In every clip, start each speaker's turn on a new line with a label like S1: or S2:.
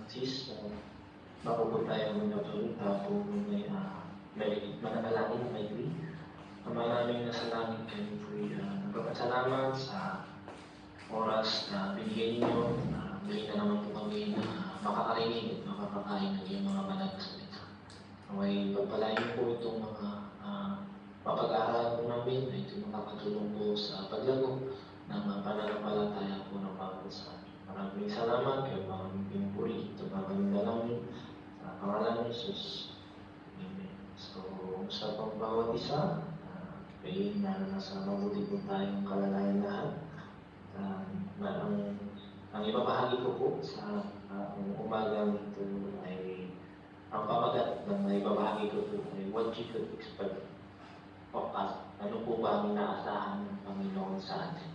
S1: sis, bago po tayo magpapalita po may mananalangin na may gri. Maraming nasalangin kayo po nagpapasalamat sa oras na binigay ninyo. Muli na naman po kami na makakarinig at makakakain ng iyong mga banal na salita. Naway pagpalain po itong mga mapag-aaral po namin na ito makakatulong po sa paglago ng pananampalataya po ng bawat sa amin. Maraming salamat kayo mga pinupuri. Ito mga namin sa pangalan ng Jesus. Amen. So, sa pang-bawat isa, kayo na nasa mabuti po tayong kalalayan lahat. Ang ibabahagi ko po sa umagang ito ay ang pamagat ng ibabahagi ko po ay what you could expect of us. Ano po ba ang inaasahan ng Panginoon sa atin?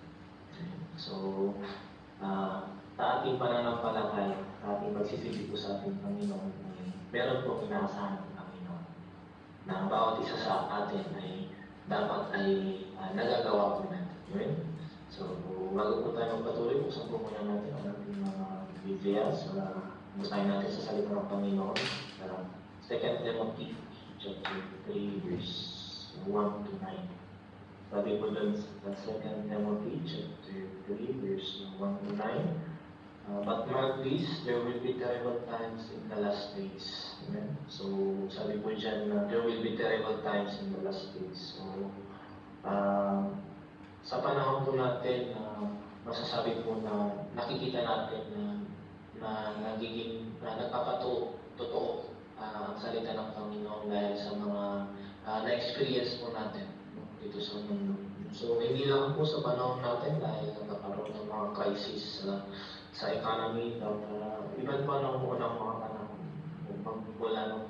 S1: So, sa ating pananampalataya, sa ating pagsisisi po sa ating Panginoon, meron po inaasahan ng Panginoon na ang bawat isa sa atin ay dapat ay nagagawa po natin. Amen? So, bago po tayo magpatuloy, buksan po muna natin ang ating mga Biblia. Basahin natin sa salita ng Panginoon. 2 Timothy chapter 3, verse 1 to 9. Sabi po dun sa 2 Timothy chapter 3, verse 1 to 9. But mark this, there will be terrible times in the last days. Amen? So, sabi po dyan na there will be terrible times in the last days. So, sa panahon po natin, masasabi po na nakikita natin na nagpapatotoo ang salita ng Panginoon dahil sa mga na-experience po natin dito sa mundo. So, hindi lang po sa panahon natin dahil nagkakaroon ng mga crisis sa economy, iban pa ng unang mga panahon. Mula ng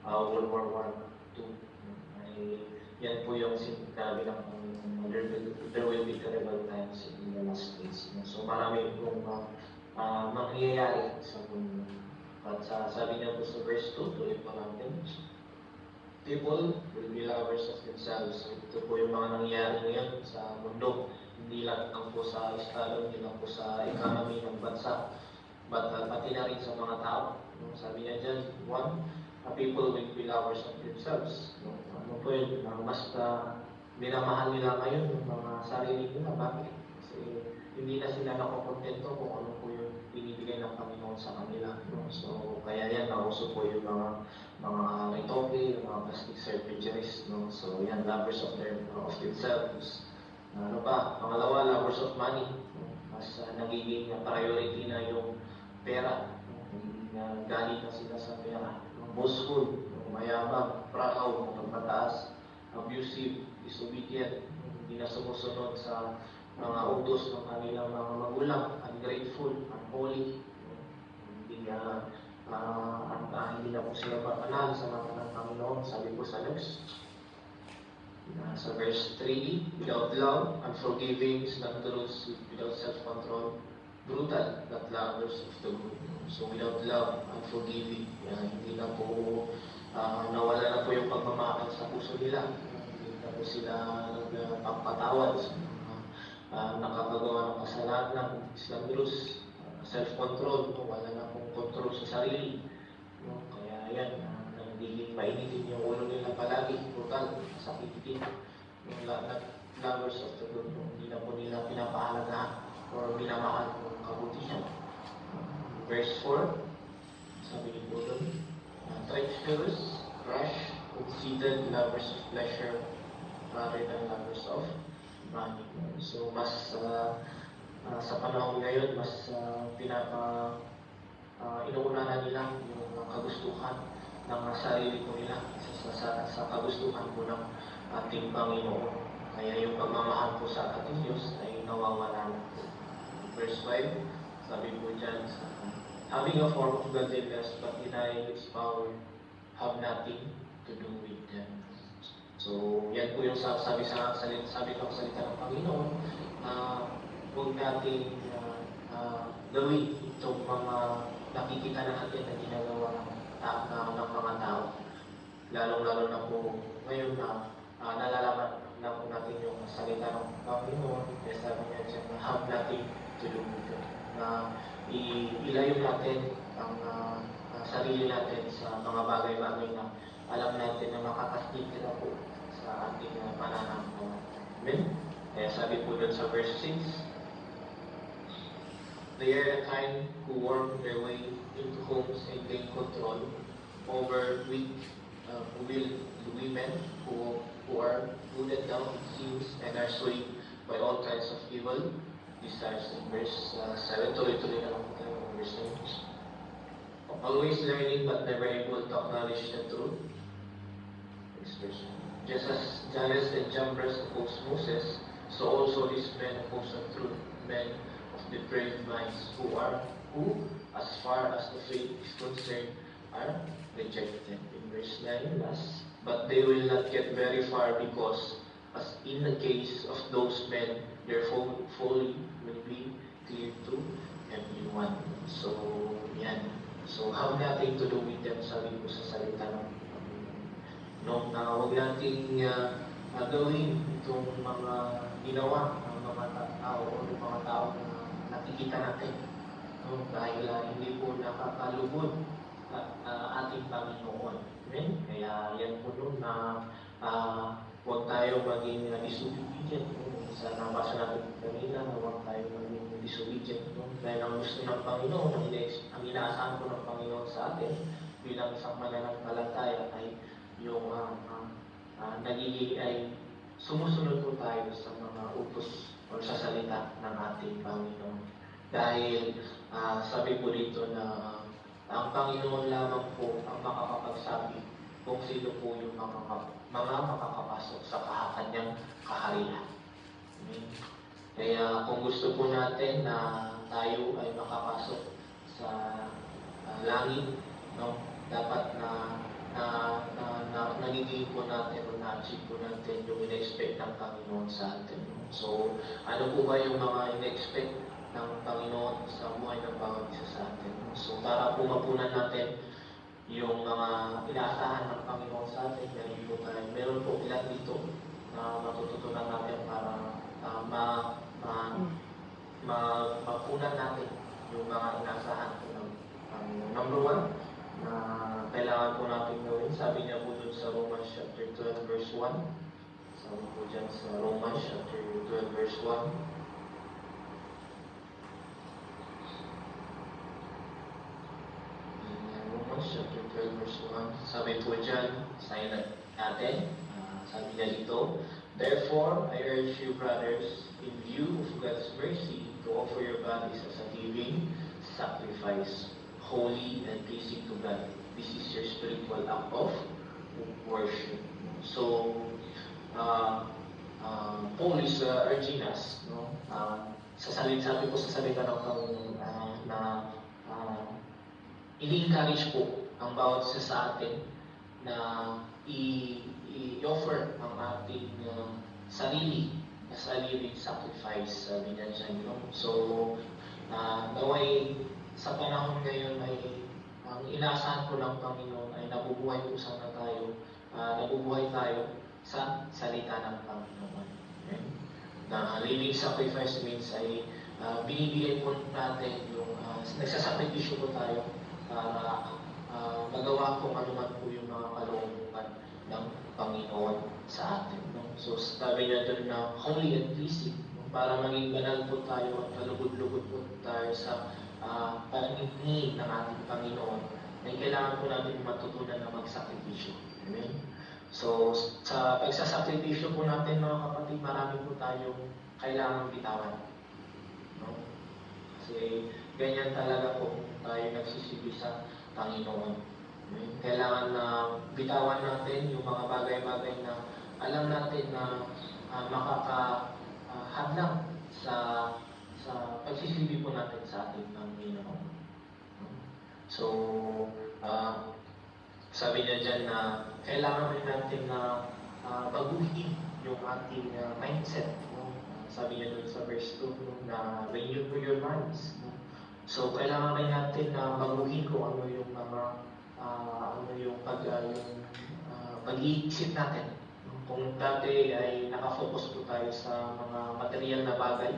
S1: World War II, yan po yung sinabi ng Panginoon, there will be terrible times in the last days. So, marami pong mangyayari sa mundo. At sabi niya po sa verse 2, tuloy po natin, people will be lovers of themselves. So, ito po yung mga nangyayari ngayon sa mundo. Hindi lang po sa estado, hindi lang po sa economy ng bansa, but pati na rin sa mga tao. Sabi niya dyan, people will be lovers of themselves. Ano po yun? Mas minamahal nila ngayon yung mga sarili nila. Bakit? Kasi hindi na sila nakukontento kung ano po yung binibigay ng Panginoon sa kanila. So, kaya yan, nauso po yung mga retoke, yung mga plastic surgeries. So, yan, lovers of themselves. Ano pa? Pangalawa, lovers of money. Mas nagiging priority na yung pera. Galing na sila sa pera. Boastful, mayabang, proud, mataas, abusive, disobedient, hindi na sumusunod sa mga utos ng kanilang mga magulang, ungrateful, unholy, hindi na po sila papanal sa mata ng Panginoon. Sabi po sa next, sa verse 3, without love, unforgiving, slanderous, without self-control, brutal, not lovers of the good. So without love, unforgiving, hindi na po, nawala na po yung pagmamahal sa puso nila. Hindi na po sila nagpapatawad sa nakakagawa ng kasalanan, slanderous, self-control, wala na pong control sa sarili. Kaya yan, nagiging mainitin yung ulo nila palagi, brutal, sakitin. Yung lovers of the good, hindi na po nila pinapahalagahan or minamahal ng kabutihan. Verse 4, sabi ni po doon, treacherous, rash, conceited, lovers of pleasure rather than lovers of money. So, mas sa panahon ngayon, mas inuunahan nila yung kagustuhan ng sarili po nila sa kagustuhan po ng ating Panginoon. Kaya yung pagmamahal po sa ating Diyos ay nawawala na po. Verse 5, sabi po dyan, having a form of godliness but denying its power, have nothing to do with them. So, yan po yung sabi ng salita ng Panginoon na huwag natin gawin itong mga nakikita natin na ginagawa ng mga tao. Lalong-lalo na po ngayon na nalalaman na po natin yung salita ng Panginoon. Kaya sabi niya dyan na have nothing to do with it. Na ilayo natin ang sarili natin sa mga bagay-bagay na alam natin na makakastig na po sa ating pananampalataya. Amen? Kaya sabi po doon sa verse 6, they are a kind who worm their way into homes and gain control over weak-willed women who are rooted down in sins and are swayed by all kinds of evil desires. In verse 7, tuloy-tuloy na lang po tayo. Verse 9. Always learning but never able to acknowledge the truth. Next verse. Just as Jannes and Jambres opposed Moses, so also these men oppose the truth, men of depraved minds who, as far as the faith is concerned, are rejected. In verse 9, last. But they will not get very far because, as in the case of those men, their folly will be clear to everyone. So, yan. So, have nothing to do with them, sabi ko sa salita ng no, na huwag nating gawin itong mga ginawa ng mga tao o ng mga tao na nakikita natin. No? Dahil hindi po nakakalubod ating Panginoon. Amen? Kaya yan po nun na huwag tayo maging disobedient. Sa nabasa natin kanina, huwag tayo maging disobedient. No? Dahil ang gusto ng Panginoon, ang inaasahan po ng Panginoon sa atin bilang isang mananampalataya ay yung nagiging ay sumusunod po tayo sa mga utos o sa salita ng ating Panginoon. Dahil sabi po dito na ang Panginoon lamang po ang makakapagsabi kung sino po yung mga makakapasok sa kanyang kaharian. Kaya kung gusto po natin na tayo ay makapasok sa langit, no, dapat na nagiging po natin o na-achieve po natin yung in-expect ng Panginoon sa atin. So, ano po ba yung mga in-expect ng Panginoon sa buhay ng bawat isa sa atin? So, para po mapunan natin yung mga inaasahan ng Panginoon sa atin, meron po ilan dito na matututunan natin para mapunan natin yung mga inaasahan po ng Panginoon. Number 1, na kailangan po natin gawin. Sabi niya po dun sa Romans chapter 12 verse 1. Sabi po dyan sa Romans chapter 12 verse 1. Romans chapter 12 verse 1. Sabi po dyan, sign natin. Sabi niya dito, therefore, I urge you brothers, in view of God's mercy, to offer your bodies as a living sacrifice, holy and pleasing to God. This is your spiritual act of worship. So, Paul is urging us, no? Sabi po sa salita ng Panginoon na i-encourage po ang bawat isa sa atin na i-offer ang ating sarili as a living sacrifice, sabi niya dyan, no? So, naway sa panahon ngayon ay ang inaasahan po ng Panginoon ay nabubuhay po sana tayo, nabubuhay tayo sa salita ng Panginoon. Okay? Na living sacrifice means ay binibigay po natin yung nagsasakripisyo po tayo para magawa kung ano man po yung mga kalooban ng Panginoon sa atin. No? So sabi niya doon na holy and pleasing, para maging banal po tayo at kalugod-lugod po tayo sa paningin ng ating Panginoon, ay kailangan po natin matutunan na magsakripisyo. Amen? So, sa pagsasakripisyo po natin, mga kapatid, marami po tayong kailangan bitawan. No? Kasi ganyan talaga po tayo nagsisigi sa Panginoon. Amen? Kailangan na bitawan natin yung mga bagay-bagay na alam natin na makakahadlang sa pagsisilbi po natin sa ating Panginoon. So, sabi niya dyan na kailangan rin natin na baguhin yung ating mindset. No? Sabi niya dun sa verse 2, no? na renew your minds. No? So, kailangan rin natin na baguhin kung ano yung mga pag-iisip natin. Kung dati ay nakafocus po tayo sa mga material na bagay,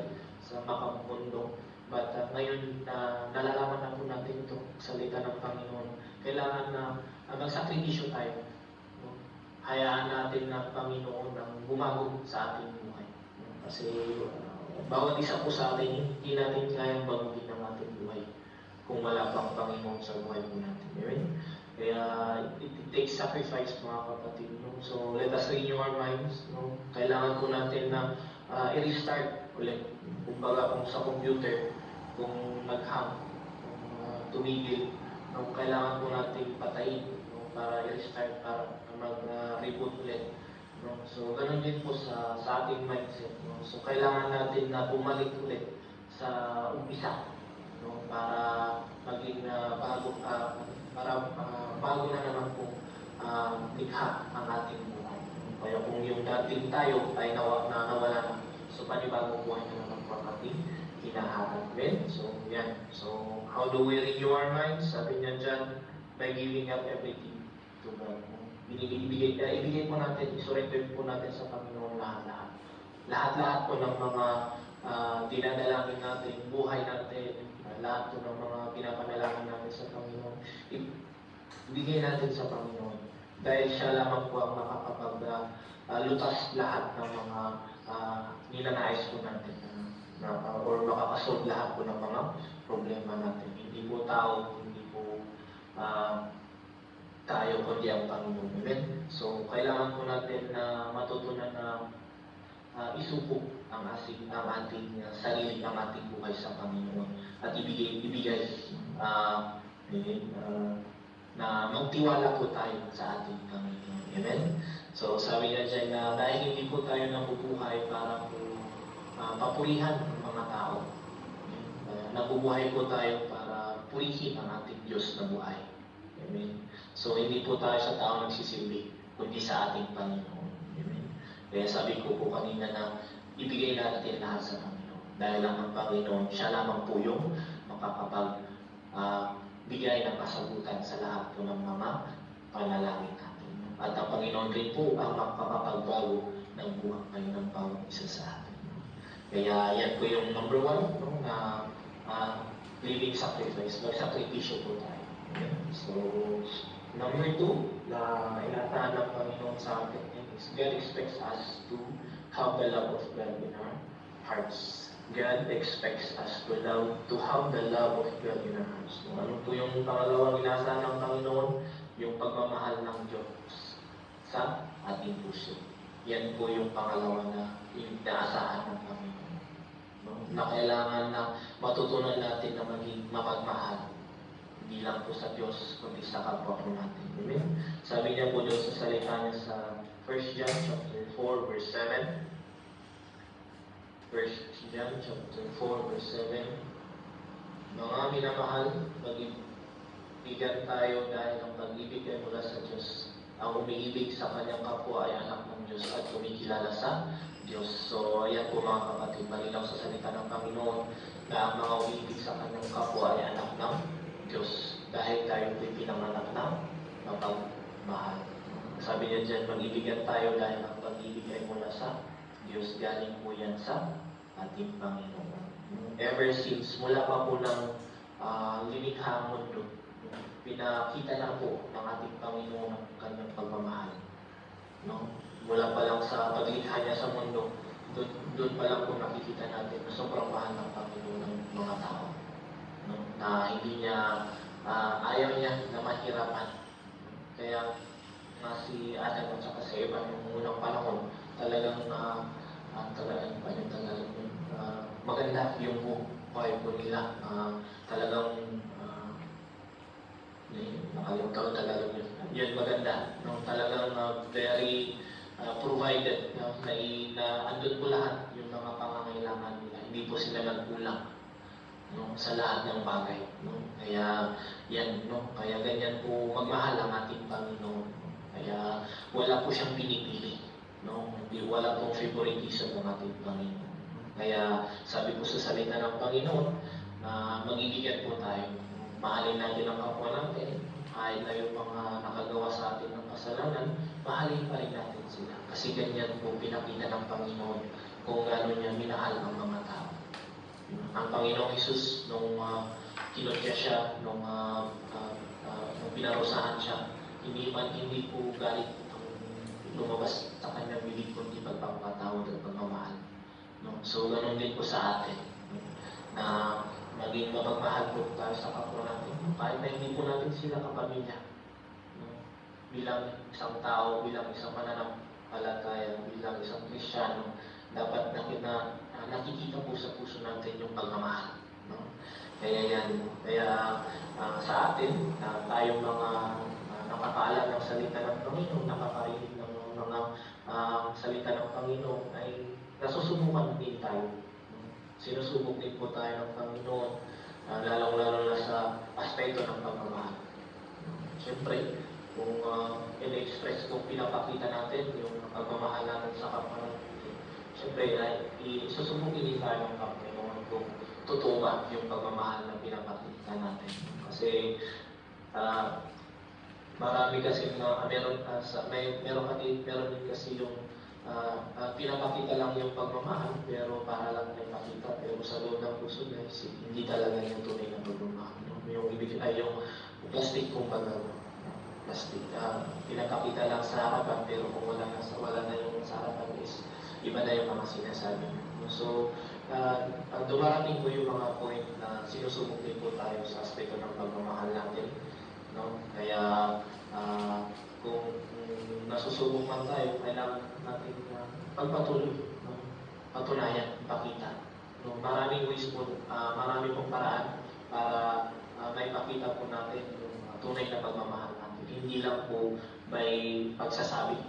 S1: sa makamundo. But ngayon, nalalaman na po natin itong salita ng Panginoon kailangan na magsakripisyo tayo. No? Hayaan natin na Panginoon ang gumago sa ating buhay. No? Kasi bawat isa po sa atin, hindi natin kayang baguhin ang ating buhay kung wala pang Panginoon sa buhay po natin. Amen? Kaya it takes sacrifice, mga kapatid. No? So let us renew our minds. No? Kailangan po natin na i-restart ulit. Kumbaga kung sa computer, kung nag-hang, kung tumigil, no? Kailangan po natin patayin, no? Para i-restart, para mag-reboot ulit. No? So ganun din po sa ating mindset. No? So kailangan natin na bumalik ulit sa umpisa, no? Para maging bago na naman po likha ang ating buhay. Kaya kung yung dating tayo ay nawala na, so panibagong buhay na naman po ang ating hinaharap. So yan. So how do we renew our minds? Sabi niya dyan, by giving up everything to God. Ibigay po natin, isurrender po natin sa Panginoon lahat-lahat. Lahat-lahat po ng mga dinadalangin natin, buhay natin, lahat po ng mga pinapanalangin natin sa Panginoon, ibigay natin sa Panginoon. Dahil siya lamang po ang makakapag-lutas lahat ng mga ninanais po natin or makakasolve lahat po ng mga problema natin. Hindi po tao, hindi po tayo, kundi ang Panginoon. Amen? So, kailangan po natin na matutunan na isuko ang ating sarili, ang ating buhay sa Panginoon at ibigay na magtiwala po tayo sa ating Panginoon. Amen? So, sabi niya dyan na dahil hindi po tayo nabubuhay para po papurihan ng mga tao. Nabubuhay po tayo para purihin ang ating Diyos na buhay. Amen? So, hindi po tayo sa tao nagsisilbi, kundi sa ating Panginoon. Amen? Kaya sabi ko po kanina na ibigay natin lahat sa Panginoon. Dahil lang ang Panginoon, siya lamang po yung bigay ng kasagutan sa lahat po ng mga panalangin natin. At ang Panginoon rin po ang makakapagbago ng buhay ng bawat isa sa atin. Kaya yan po yung number 1, no, na living sacrifice. Magsakripisyo po tayo. Okay? So, number 2, na inatahan ng Panginoon sa atin is God expects us to have the love of God in our hearts. God expects us to have the love of God in our hearts. So, ano po yung pangalawang inaasahan ng Panginoon? Yung pagmamahal ng Diyos sa ating puso. Yan po yung pangalawa na inaasahan ng Panginoon. No? Na kailangan na matutunan natin na maging mapagmahal. Hindi lang po sa Diyos, kundi sa kapwa po natin. Amen? Sabi niya po doon sa salita niya sa 1 John chapter 4 verse 7. 1 John chapter 4 verse 7. Mga minamahal, magbigan tayo dahil ang pag-ibig ay mula sa Diyos. Ang umiibig sa kanyang kapwa ay anak ng Diyos at kumikilala sa Diyos. So, ayan po mga kapatid, malinaw sa salita ng Panginoon na ang mga umiibig sa kanyang kapwa ay anak ng Diyos. Dahil tayo po'y pinanganak ng mapagmahal. Sabi niya dyan, mag-ibigan tayo dahil ang pag-ibig ay mula sa Diyos. Galing po yan sa ating Panginoon. Ever since, mula pa po ng limikhang mundo, pinakita na po ng ating Panginoon ang kanyang pagmamahal. No? Mula pa lang sa paglikha niya sa mundo, doon pa lang po nakikita natin na sobrang mahal ng Panginoon ng mga tao. No? Na hindi niya, ayaw niya na mahirapan. Kaya nga si Adam at saka sa Eva noong unang panahon, talagang maganda yung buhay po nila. Talagang nakalimutan ko talagang yun. Yun maganda. No? Talagang very provided. No? Na andun po lahat yung mga pangangailangan nila. Hindi po sila nagkulang, no? Sa lahat ng bagay. No? Kaya yan, no? Kaya ganyan po magmahal ang ating Panginoon. Kaya wala po siyang pinipili. No? Wala pong favoritism ng ating Panginoon. Kaya sabi po sa salita ng Panginoon na mag-ibigan po tayo. Mahalin natin ang kapwa natin. Kahit na yung mga nakagawa sa atin ng kasalanan, mahalin pa rin natin sila. Kasi ganyan po pinakita ng Panginoon kung gano'n niya minahal ang mga tao. Ang Panginoong Hesus, nung kinutya siya, nung pinarusahan siya. Hindi po galit ang lumabas sa kanyang bibig kundi pagpapatawad at pagmamahal. No? So, ganun din po sa atin. No? Na maging mapagmahal po tayo sa kapwa natin. No? Kahit na hindi po natin sila kapamilya. No? Bilang isang tao, bilang isang mananampalataya, bilang isang Kristyano, dapat nakikita po sa puso natin yung pagmamahal. No? Kaya sa atin, tayong mga nakakaalam ng salita ng Panginoon, nakakarinig ng mga salita ng Panginoon, ay nasusubukan din tayo. Sinusubok din po tayo ng Panginoon, lalong-lalo na sa aspeto ng pagmamahal. Siyempre, kung in-express, kung pinapakita natin yung pagmamahal natin sa kapwa natin, siyempre, susubukin din tayo ng Panginoon kung totoo ba yung pagmamahal na pinapakita natin. Kasi, marami kasi na meron din kasi yung pinapakita lang yung pagmamahal pero para lang may makita, pero sa loob ng puso niya hindi talaga yung tunay na pagmamahal. No? Yung ibig ay yung plastic, kumbaga, plastic, pinapakita lang sa harapan pero kung wala na yung sa harapan is iba na yung mga sinasabi. No? So dumarating po yung mga point na sinusubok din po tayo sa aspeto ng pagmamahal natin. No? Kaya kung nasusubok man tayo, kailangan natin pagpatuloy, no? Patunayan, ipakita. No? Maraming ways po, marami pong paraan para may pakita po natin yung tunay na pagmamahal natin. Hindi lang po may pagsasabi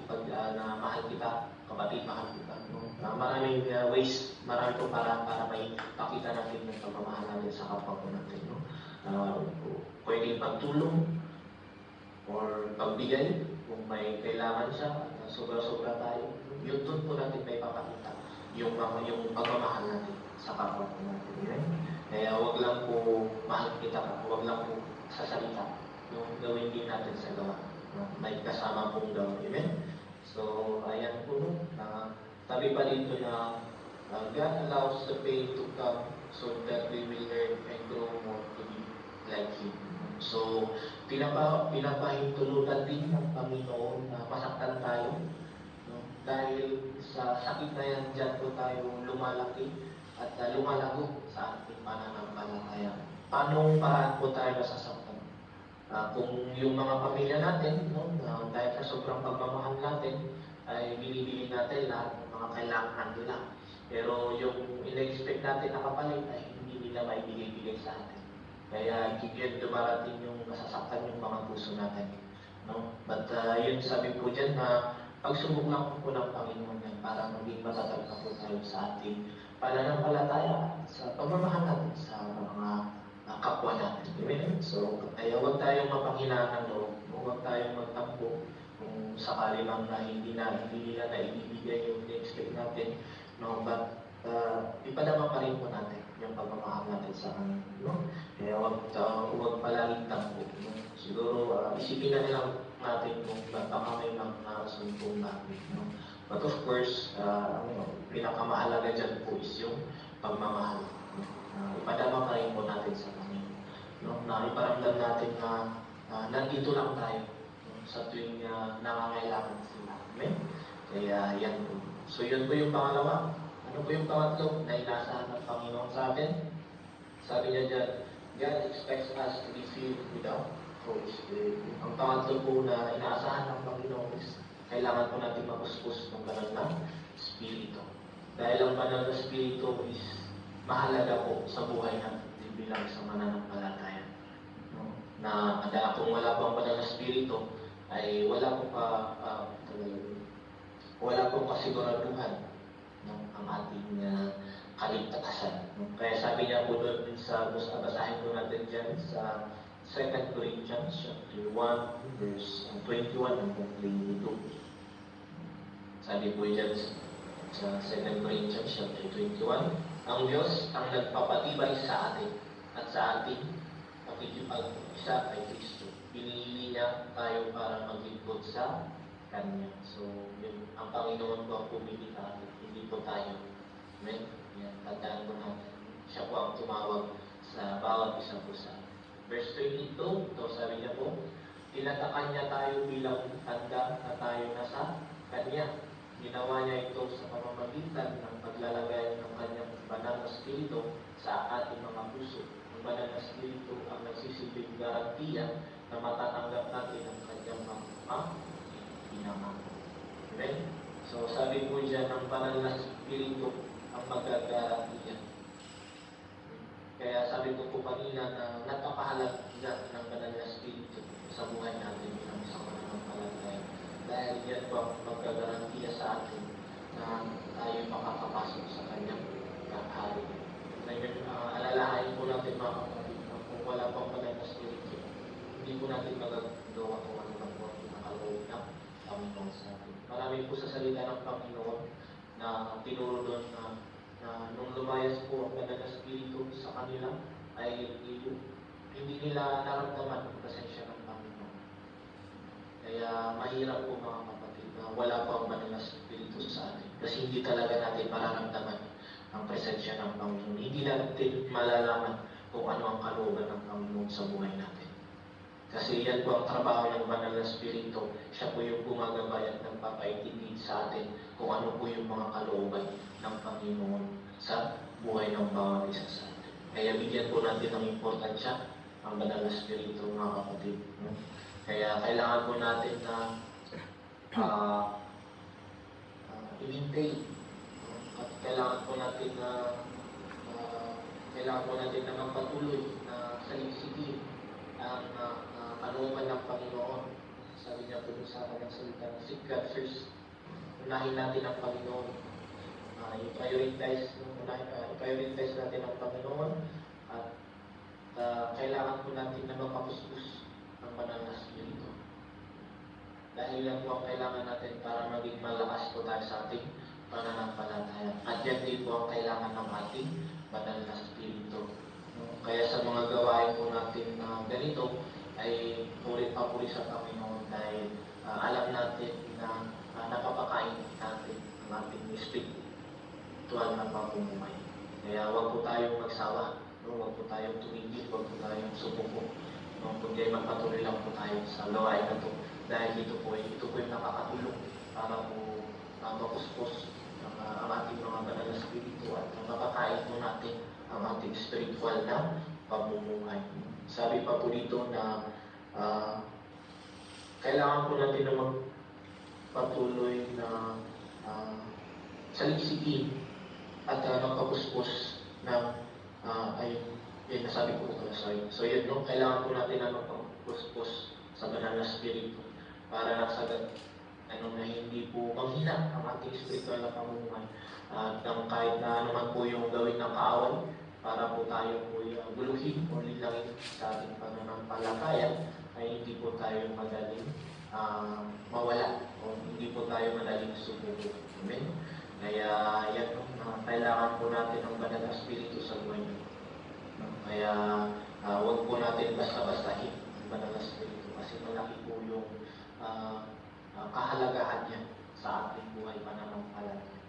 S1: na mahal kita, kapatid, mahal kita. No? Maraming ways, marami pong paraan para may pakita natin yung pagmamahal natin sa kapwa po natin. No? Pwedeng pagtulong, or pagbigay, kung may kailangan siya, sobra-sobra tayo, yun doon po natin may papakita yung pagmamahal natin sa kapwa po natin. Right? Kaya wag lang po mahal kita ka, wag lang po sa salita, yung gawin din natin sa gawa. May kasama pong gawa. Amen? So, ayan po, tabi pa dito na God allows the pain to come so that we will learn and grow more to be like Him. So, pinapahintulutan din ng Panginoon na masaktan tayo. No? Dahil sa sakit na yan, dyan po tayo lumalaki at lumalago sa ating pananampalataya. Paano paraan po tayo nasasaktan? Kung yung mga pamilya natin, no, dahil sa sobrang pagmamahal natin, ay binibili natin lahat ng mga kailangan nila. Pero yung in-expect natin na kapalit ay hindi nila maibigay-bigay sa atin. Kaya yun dumarating yung masasaktan yung mga puso natin. No? But yun sabi po dyan na pagsubok lang po ng Panginoon yan para maging matatag na po tayo sa ating pananampalataya sa pagmamahal natin sa mga kapwa natin. Amen? So, kaya huwag tayong mapanghinaan ng loob. Huwag tayong magtampo kung sakali mang na hindi nila naibibigay yung expect natin. No? But ipadama pa rin po natin yung pagmamahal natin sa kanila. No? Kaya huwag palaging tampo. No? Siguro isipin na lang natin kung baka may mga rason kung bakit. No? But of course, pinakamahalaga dyan po is yung pagmamahal. No? Ipadama pa rin po natin sa kanila. No? Na iparamdam natin na nandito lang tayo, no? Sa tuwing nangangailangan sila. Amen? Kaya yan po. So yun po yung pangalawa. Ano po yung pangatlo na inaasahan ng Panginoon sa atin? Sabi niya dyan, God expects us to be filled with the Holy Spirit. Ang pangatlo po na inaasahan ng Panginoon is kailangan po natin mapuspos ng banal na Espiritu. Dahil ang banal na Espiritu is mahalaga po sa buhay natin bilang isang mananampalataya. No? Na kung wala po ang banal na Espiritu, ay wala pong kasiguraduhan ang ating kaligtasan. Kaya sabi niya po doon sa basahin po natin dyan sa 2 Corinthians chapter 1 verse 21 hanggang 22. Sabi po dyan sa 2 Corinthians chapter 21, ang Diyos ang nagpapatibay sa atin at sa ating pakikipag-isa kay Kristo. Pinili niya tayo para maglingkod sa Kanya. So, yun, ang Panginoon po ang pumili sa atin, hindi po tayo. Amen? Yan, tandaan po natin. Siya po ang tumawag sa bawat isa po sa verse 22, ito sabi niya po, sa Kanya tayo bilang tanda na tayo nasa Kanya. Ginawa niya ito sa pamamagitan ng paglalagay ng Kanyang banal na Espiritu sa ating mga puso. Ang banal na Espiritu ang nagsisilbing garantiya na matatanggap natin ang Kanyang mga pinangako. Amen? So sabi po dyan, ang banal na Espiritu ang magagarantiya. Kaya sabi ko po kanina na napakahalaga ng banal na Espiritu sa buhay natin bilang isang mananampalataya. Dahil yan po ang magagarantiya sa atin na tayo makakapasok sa Kanyang kahari. Ngayon, alalahanin po natin mga kapatid na kung wala pang banal na Espiritu, hindi po natin magagawa kung ano lang po ang pinakaloob ng Panginoon sa atin. Marami po sa salita ng Panginoon na tinuro doon na nung lumayas po ang banal na Espiritu sa kanila ay hindi nila naramdaman ang presensya ng Panginoon. Kaya mahirap po mga kapatid na wala po ang banal na Espiritu sa atin. Kasi hindi talaga natin mararamdaman ang presensya ng Panginoon. Hindi natin malalaman kung ano ang kalooban ng Panginoon sa buhay natin. Kasi yan po ang trabaho ng banal na Espiritu. Siya po yung gumagabay at nagpapaintindi sa atin kung ano po yung mga kalooban ng Panginoon sa buhay ng bawat isa sa atin. Kaya bigyan po natin ng importansya ang banal na Espiritu, mga kapatid. Kaya kailangan po natin na i-maintain. At kailangan po natin na magpatuloy na saliksikin ang kalooban ng Panginoon. Sabi niya po sa kanyang salita, seek God first. Unahin natin ang Panginoon. I-prioritize natin ang Panginoon at kailangan po natin na magpapuspos ng banal na Espiritu. Dahil yan po ang kailangan natin para maging malakas po tayo sa ating pananampalataya. At yan din po ang kailangan ng ating banal na Espiritu. Kaya sa mga gawain po natin na ganito, ay puri sa Panginoon dahil alam natin na napapakain natin ang ating spiritual na pamumuhay. Kaya huwag po tayong magsawa, huwag po tayong tumigil, huwag po tayong sumuko. Kundi magpatuloy lang po tayo sa gawain na ito dahil ito po yung nakakatulong para po mapuspos ang ating mga banal na Espiritu at mapakain po natin ang ating spiritual na pamumuhay. Sabi pa po dito na kailangan po natin na magpatuloy na saliksikin at magpapuspos ng yun, nasabi ko ito, sorry. So yun, no? Kailangan po natin na magpapuspos sa banal na Espiritu para nagsagad na hindi po manghina ang ating spiritual na pamumuhay at kahit na naman po yung gawin ng kaaway para po tayo po guluhin o linangin sa ating pananampalataya ay hindi po tayo madaling mawala o hindi po tayo madaling subuko. Amen? Kaya yan, kailangan po natin ang banal na Espiritu sa buhay natin. Kaya huwag po natin basta-bastahin ang banal na Espiritu kasi malaki po yung kahalagahan niya sa ating buhay pananampalataya.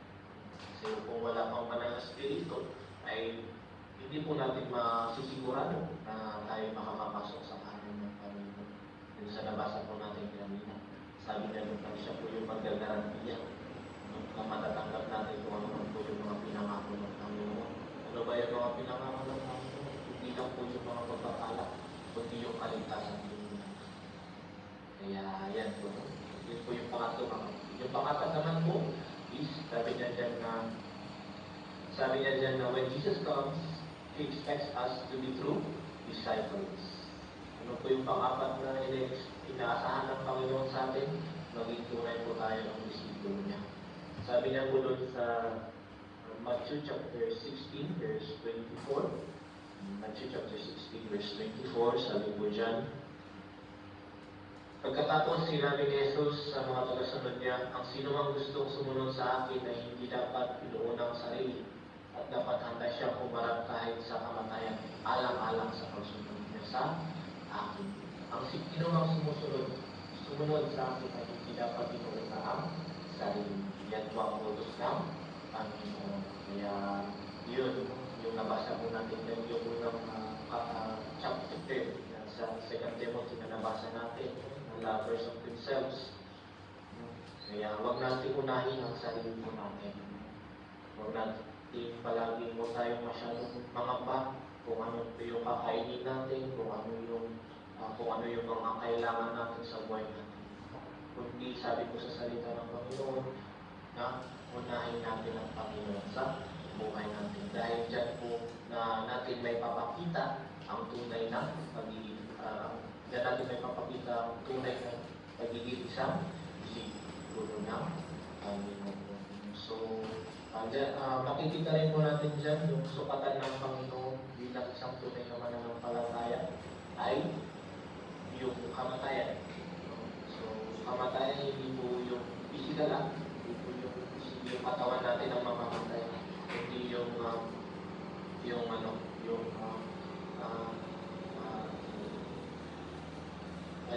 S1: Kasi kung wala pang banal na Espiritu ay hindi po natin masisigurado na tayo makakapasok sa kanan ng Panginoon. Yung sa nabasa po natin kanina, sabi niya doon siya po yung magagarantiya na matatanggap natin kung ano po yung mga pinangako ng Panginoon. Ano ba yung mga pinangako ng Panginoon? Hindi lang po yung mga pagpapala, kundi yung kaligtasan din natin. Kaya yan po. Yun po yung pangatlo. Yung pangapat naman po is, sabi niya dyan na when Jesus comes, He expects us to be true disciples. Ano po yung pangapat na inaasahan ng Panginoon sa atin? Maging tunay po tayo ng disipulo niya. Sabi niya po doon sa Matthew chapter 16, verse 24. Matthew chapter 16, verse 24, sabi po dyan, pagkatapos sinabi ni Jesus sa mga tagasunod niya, ang sino mang gustong sumunod sa akin ay hindi dapat inuuna ang sarili at dapat handa siyang humarap kahit sa kamatayan, alang-alang sa pagsunod niya sa akin. Ang sino mang sumunod sa akin ay hindi dapat inuuna ang sarili. Yan po ang utos ng Panginoon. Kaya yun, yung nabasa po natin yan, yung unang chapter sa 2 Timothy na nabasa natin, lovers of themselves. Kaya huwag natin unahin ang sarili po natin. Huwag natin palagi mo tayo masyadong mangamba kung ano yung kakainin natin, kung ano yung mga kailangan natin sa buhay natin. Kundi sabi ko sa salita ng Panginoon na unahin natin ang Panginoon sa buhay natin. Dahil dyan po na natin may papakita ang tunay na pagiging dyan natin may papakita ang tunay na pagiging isang siguro ng Panginoon. So, makikita rin po natin dyan yung sukatan ng Panginoon bilang isang tunay na mananampalataya ay yung kamatayan. So, kamatayan hindi po yung physical lang, hindi po yung katawan natin ang mamamatay, hindi yung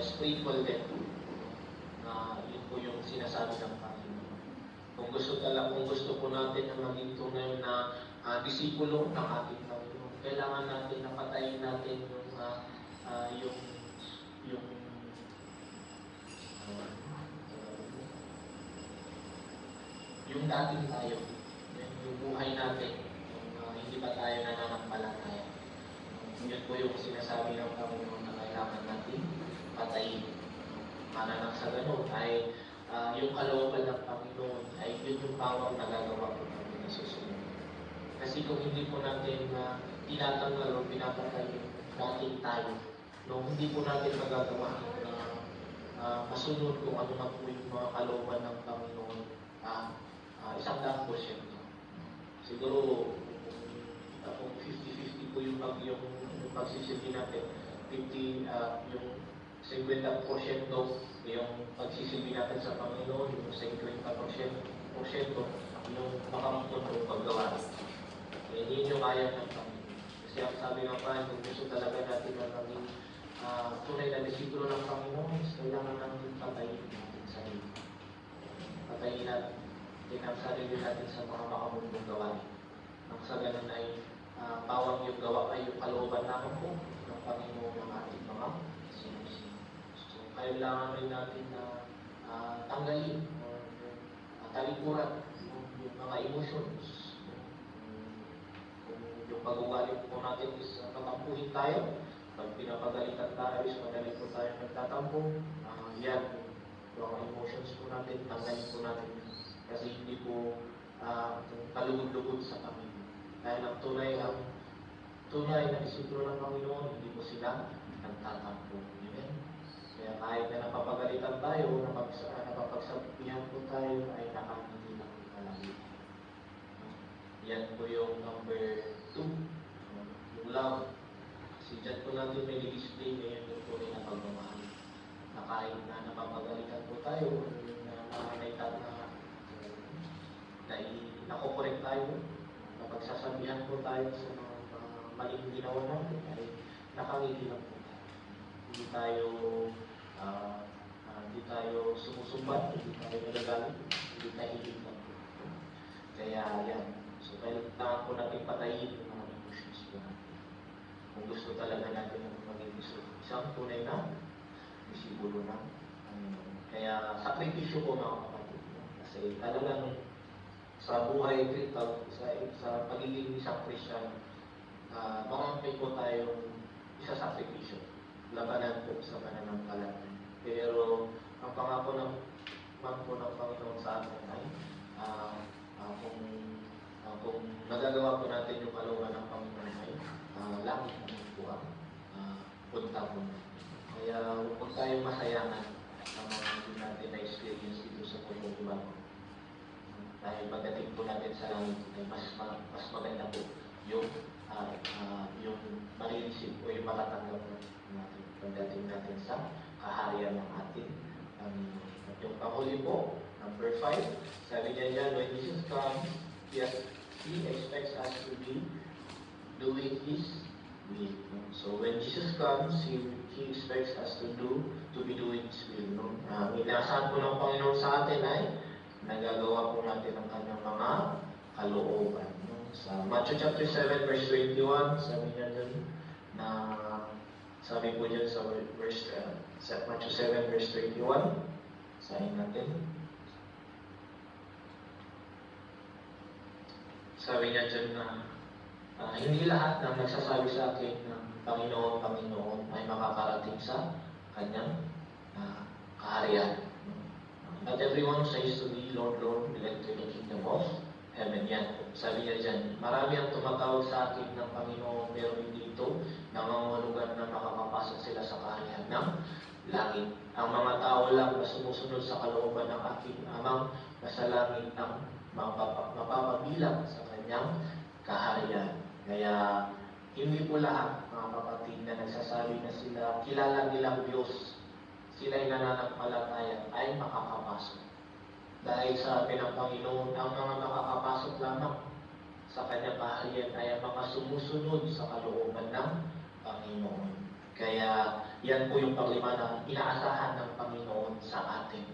S1: spiritual death. Yun po yung sinasabi ng Panginoon. Kung gusto po natin na maging tunay na disipulo ng ating Panginoon, kailangan natin na patayin natin yung dating tayo, yung buhay natin, hindi pa tayo nananampalataya. Yun po yung sinasabi ng Panginoon na kailangan natin patayin. Mananang sa ganun ay yung kalooban ng Panginoon ay yun yung pawang nagagawa po natin na susunod. Kasi kung hindi po natin tinatanggal o pinapatay yung dating tayo, hindi po natin magagawa masunod kung ano na po yung mga kalooban ng Panginoon, 100%. Siguro, kung 50-50 po yung pagsisilbi natin, 50, yung 50% yung pagsisilbi natin sa Panginoon, yung 50% yung makamuntong paggawa. Hindi yung kaya ng Panginoon. Kasi ang sabi ng Panginoon, kung gusto talaga natin na maging tunay na disipulo ng Panginoon, kailangan natin patayin natin sarili. Patayin natin ang sarili natin sa mga makamuntong gawain. Ang sa ganun ay bawang yung gawa ay yung kalooban namin po ng Panginoon ng ating mga sinusunod. So, kailangan rin natin na tanggalin o talikuran yung mga emotions. Yung pag-ugali po natin is matampuhin tayo. Pag pinapagalitan tayo is madali po tayo nagtatampo. Yan, yung mga emotions po natin, tanggalin po natin. Kasi hindi po kalugod-lugod sa Panginoon. Dahil ang tunay na disipulo ng Panginoon, hindi po sila nagtatampo. Amen? Kaya kahit na napapagalitan tayo, napapagsabihan po tayo, ay nakangiti lang po palagi. Yan po yung number 2. Yung love. Kasi dyan po natin may display ngayon yung tunay na pagmamahal. Na kahit na napapagalitan po tayo, nakokorek tayo, napagsasabihan po tayo sa mga maling ginawa natin, ay nakangiti lang po tayo. Hindi tayo sumusumbat, hindi tayo nagagalit, hindi tayo hilig lang po. Kaya yan. So, kailangan po natin patayin yung mga emotions po natin. Kung gusto talaga natin maging isang tunay na disipulo ng Panginoon. Kaya sakripisyo po mga kapatid. Kasi talagang sa buhay sa pagiging isang Christian, marami po tayong isasakripisyo. Labanan po sa pananampalataya. Pero ang pangako ng Panginoon sa atin ay kung nagagawa po natin yung kalooban ng Panginoon ay langit naman po ang punta po natin. Kaya huwag tayong masayangan ang mga hindi natin na-experience dito sa pagbubuhay. Dahil pagdating po natin sa langit ay mas maganda po yung marinisip o yung matatanggap natin pagdating natin sa kaharian ng ating Panginoon. At yung panghuli po, number 5, sabi niya dyan, when Jesus comes, He expects us to be doing His will. So when Jesus comes, He expects us to be doing His will. Inaasahan po ng Panginoon sa atin ay nagagawa po natin ang kanyang mga kalooban. Sa Matthew chapter 7 verse 21, sabi niya dun na sabi po dyan sa verse 7, Matthew 7 verse 21. Sahin natin. Sabi niya dyan na hindi lahat ng nagsasabi sa akin ng Panginoon, Panginoon ay makakarating sa kanyang kaharian. Not everyone who says to me, Lord, Lord, will enter the kingdom of heaven. Yan. Sabi niya dyan, marami ang tumatawag sa akin ng Panginoon, pero hindi ito nangangahulugan na makakapasok sila sa kaharian ng langit. Ang mga tao lang na sumusunod sa kalooban ng aking amang nasa langit ang mapapabilang sa kanyang kaharian. Kaya hindi po lahat, mga kapatid, na nagsasabi na sila kilala nilang Diyos, sila'y nananampalataya ay makakapasok. Dahil sa atin ng Panginoon, ang mga makakapasok lamang sa kanyang kaharian ay ang mga sumusunod sa kalooban ng Panginoon. Kaya yan po yung panglima na inaasahan ng Panginoon sa atin,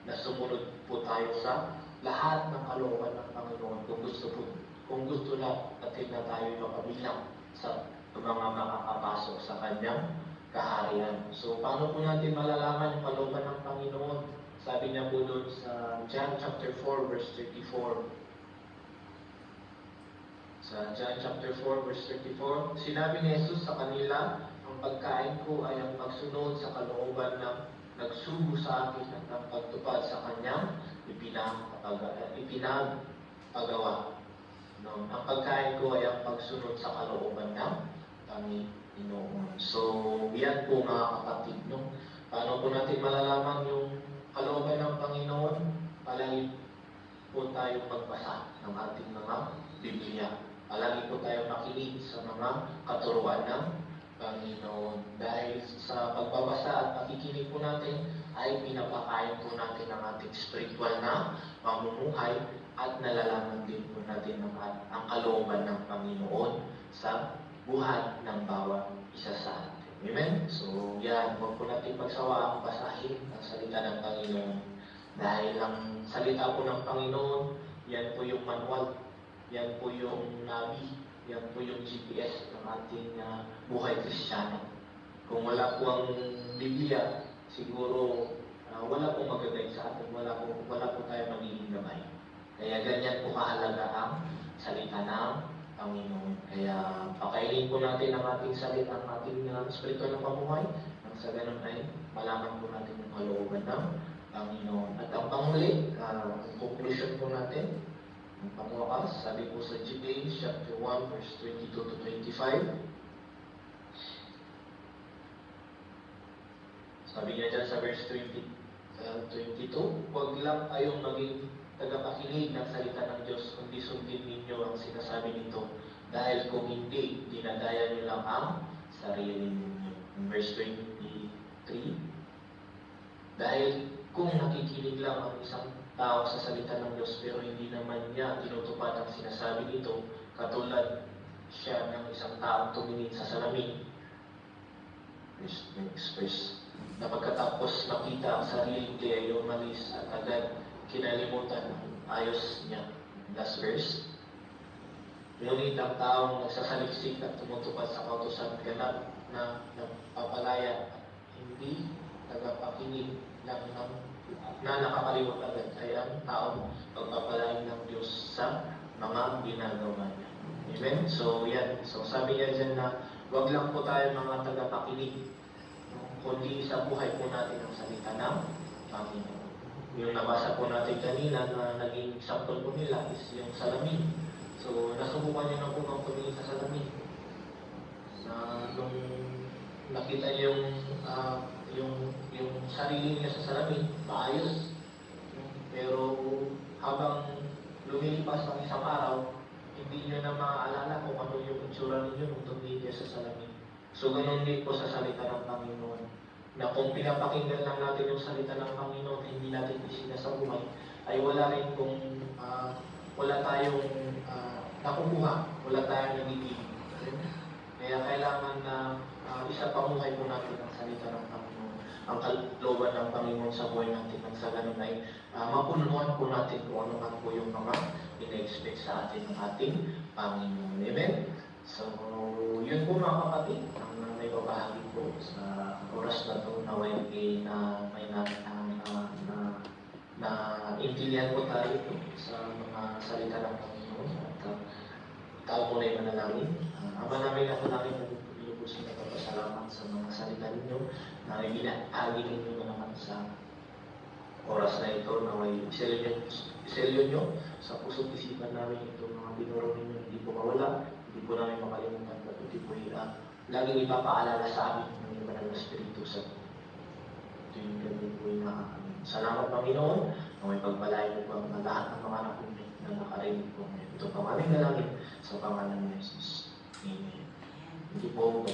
S1: na sumunod po tayo sa lahat ng kalooban ng Panginoon kung gusto natin na tayo mapabilang sa mga makakapasok sa kanyang kaharian. So, paano po natin malalaman yung kalooban ng Panginoon? Sabi niya po doon sa John chapter 4 verse 34. Sa John chapter 4 verse 34, sinabi ni Jesus sa kanila, ang pagkain ko ay ang pagsunod sa kalooban ng nagsugo sa akin at ang pagtupad sa kanyang ipinagpagawa. No? Ang pagkain ko ay ang pagsunod sa kalooban ng Panginoon. So, yan po mga kapatid. No? Paano po natin malalaman yung kalooban ng Panginoon? Palagi po tayo magbasa ng ating mga Biblia. Palagi po tayo makinig sa mga katuruan ng Panginoon. Dahil sa pagbabasa at pakikinig po natin, ay pinapakain po natin ang ating spiritual na pamumuhay at nalalaman din po natin ang kalooban ng Panginoon sa buhay ng bawat isa sa atin. Amen? So, yan. Huwag po natin pagsawaan basahin ang salita ng Panginoon. Dahil ang salita po ng Panginoon, yan po yung manual, yan po yung nabi, yan po yung GPS ng ating buhay Kristiyano. Kung wala po ang Biblia, siguro wala pong magagay sa atin, wala po tayo magiging gabay. Kaya ganyan po kahalaga ang salita ng Panginoon. Kaya pakainin po natin ang ating salita, ang ating spiritual na pamuhay, nang sa ganun ay malaman po natin ang kalooban ng Panginoon. At ang panghuli, ang conclusion po natin, ang pangwakas, sabi po sa James chapter 1 verse 22 to 25. Sabi niya dyan sa verse 22, huwag lang kayong maging tagapakinig ng salita ng Diyos, kundi sundin ninyo ang sinasabi nito. Dahil kung hindi, dinadaya niyo lang ang sarili ninyo. In verse 23, dahil kung nakikinig lang ang isang tao sa salita ng Diyos pero hindi naman niya tinutupad ang sinasabi nito, katulad siya ng isang taong tumingin sa salamin. Next verse. Na pagkatapos makita ang sarili niya ay umalis at agad kinalimutan ang ayos niya. Last verse. Ngunit ang taong nagsasaliksik at tumutupad sa kautusan ganap na nagpapalaya at hindi tagapakinig lang na nakakalimot agad ay ang taong pagpapalain ng Diyos sa mga ginagawa niya. Amen? So, yan. So, sabi niya dyan na wag lang po tayo mga tagapakinig, kundi sa buhay po natin ang salita ng Panginoon. Yung nabasa po natin kanina na naging example po nila is yung salamin. So, nasubukan niyo na po ng tumingin sa salamin. Nung nakita niyo yung sarili niya sa salamin, maayos. Pero habang lumilipas ang isang araw, hindi niyo na maaalala kung ano yung itsura ninyo nung tumingin niya sa salamin. So, ganun din po sa salita ng Panginoon. Na kung pinapakinggan lang natin yung salita ng Panginoon, hindi natin isinasabuhay, ay wala rin kung wala tayong nakukuha, wala tayong nagiging. Kaya kailangan na isapamuhay po natin ang salita ng Panginoon, ang kalooban ng Panginoon sa buhay natin. At sa ganun ay mapunuan po natin kung ano man po yung mga ina-expect sa atin ng ating Panginoon. Amen? So, yun po mga kapatid, ang may babahagi po sa oras na ito na may intindihan po tayo ito sa mga salita ng Panginoon at tayo po na manalangin. Ama namin ako namin lubos na nagpapasalamat sa mga salita ninyo na ibinahagi ninyo na naman sa oras na ito na may iselyo nyo sa puso't isipan namin ito mga binuro ninyo hindi po mawala, hindi po namin makalimutan at hindi po laging ipapaalala sa amin ng iba ng Espiritu sa ito yung ganyan po yung salamat Panginoon na may pagpalain po ang lahat ng mga nakunin na nakarinig po. Ito pangalan na namin sa pangalan ng Jesus. Amen. Hindi po